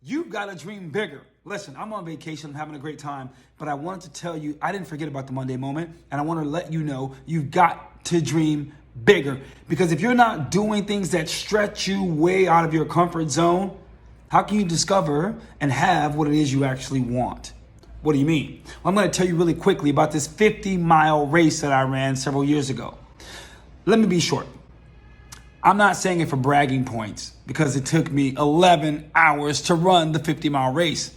You've got to dream bigger. Listen, I'm on vacation, I'm having a great time, but I wanted to tell you, I didn't forget about the Monday moment, and I want to let you know you've got to dream bigger. Because if you're not doing things that stretch you way out of your comfort zone, how can you discover and have what it is you actually want? What do you mean? Well, I'm going to tell you really quickly about this 50-mile race that I ran several years ago. Let me be short. I'm not saying it for bragging points because it took me 11 hours to run the 50-mile race.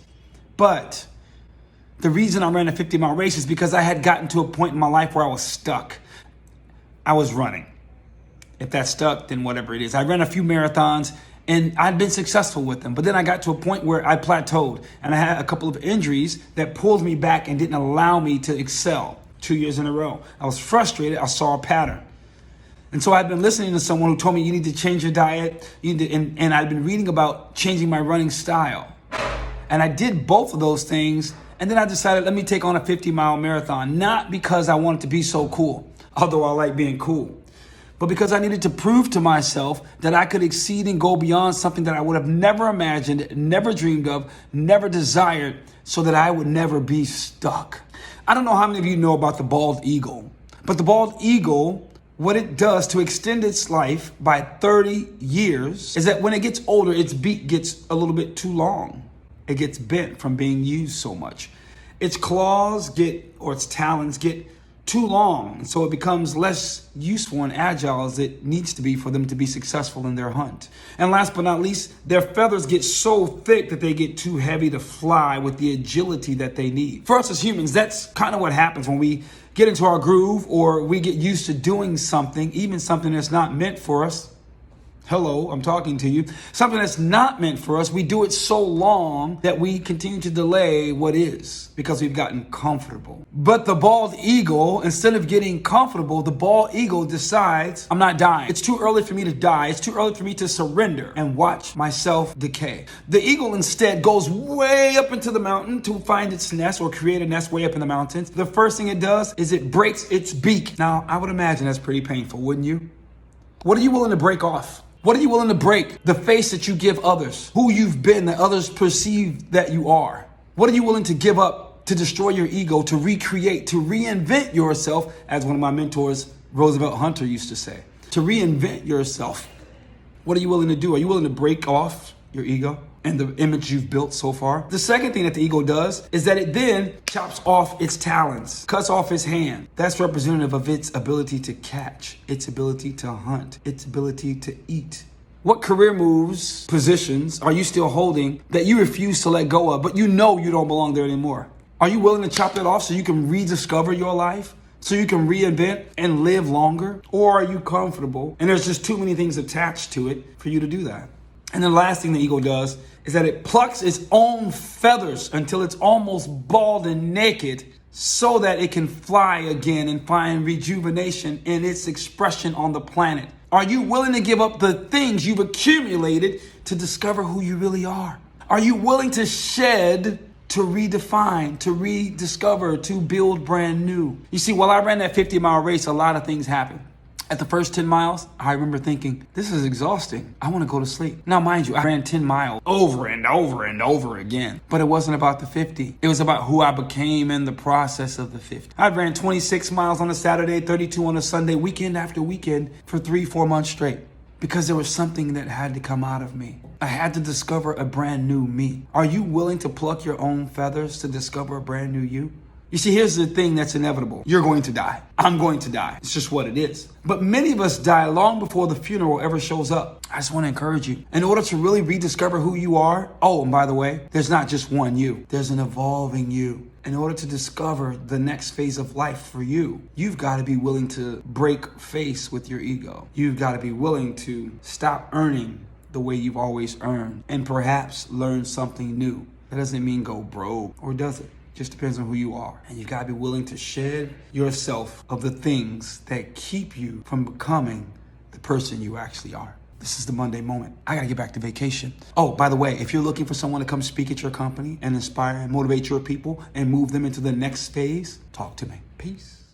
But the reason I ran a 50-mile race is because I had gotten to a point in my life where I was stuck. I was running. If that's stuck, then whatever it is. I ran a few marathons and I'd been successful with them. But then I got to a point where I plateaued and I had a couple of injuries that pulled me back and didn't allow me to excel 2 years in a row. I was frustrated. I saw a pattern. And so I've been listening to someone who told me you need to change your diet. And I've been reading about changing my running style. And I did both of those things. And then I decided, let me take on a 50-mile marathon. Not because I wanted to be so cool, although I like being cool, but because I needed to prove to myself that I could exceed and go beyond something that I would have never imagined, never dreamed of, never desired, so that I would never be stuck. I don't know how many of you know about the bald eagle, but the bald eagle, what it does to extend its life by 30 years is that when it gets older, its beak gets a little bit too long. It gets bent from being used so much. Its claws its talons get too long, and so it becomes less useful and agile as it needs to be for them to be successful in their hunt. And last but not least, their feathers get so thick that they get too heavy to fly with the agility that they need. For us as humans, that's kind of what happens when we get into our groove or we get used to doing something, even something that's not meant for us. Hello, I'm talking to you. Something that's not meant for us, we do it so long that we continue to delay what is because we've gotten comfortable. But the bald eagle, instead of getting comfortable, the bald eagle decides, I'm not dying. It's too early for me to die. It's too early for me to surrender and watch myself decay. The eagle instead goes way up into the mountain to find its nest or create a nest way up in the mountains. The first thing it does is it breaks its beak. Now, I would imagine that's pretty painful, wouldn't you? What are you willing to break off? What are you willing to break? The face that you give others, who you've been that others perceive that you are. What are you willing to give up to destroy your ego, to recreate, to reinvent yourself, as one of my mentors, Roosevelt Hunter, used to say, to reinvent yourself? What are you willing to do? Are you willing to break off your ego and the image you've built so far? The second thing that the eagle does is that it then chops off its talons, cuts off its hand. That's representative of its ability to catch, its ability to hunt, its ability to eat. What career moves, positions are you still holding that you refuse to let go of, but you know you don't belong there anymore? Are you willing to chop it off so you can rediscover your life? So you can reinvent and live longer? Or are you comfortable and there's just too many things attached to it for you to do that? And the last thing the eagle does is that it plucks its own feathers until it's almost bald and naked so that it can fly again and find rejuvenation in its expression on the planet. Are you willing to give up the things you've accumulated to discover who you really are? Are you willing to shed, to redefine, to rediscover, to build brand new? You see, while I ran that 50-mile race, a lot of things happened. At the first 10 miles, I remember thinking, this is exhausting. I want to go to sleep. Now, mind you, I ran 10 miles over and over and over again. But it wasn't about the 50. It was about who I became in the process of the 50. I ran 26 miles on a Saturday, 32 on a Sunday, weekend after weekend for 3-4 months straight. Because there was something that had to come out of me. I had to discover a brand new me. Are you willing to pluck your own feathers to discover a brand new you? You see, here's the thing that's inevitable. You're going to die. I'm going to die. It's just what it is. But many of us die long before the funeral ever shows up. I just want to encourage you. In order to really rediscover who you are, oh, and by the way, there's not just one you. There's an evolving you. In order to discover the next phase of life for you, you've got to be willing to break face with your ego. You've got to be willing to stop earning the way you've always earned and perhaps learn something new. That doesn't mean go broke, or does it? Just depends on who you are. And you gotta be willing to shed yourself of the things that keep you from becoming the person you actually are. This is the Monday moment. I gotta get back to vacation. Oh, by the way, if you're looking for someone to come speak at your company and inspire and motivate your people and move them into the next phase, talk to me. Peace.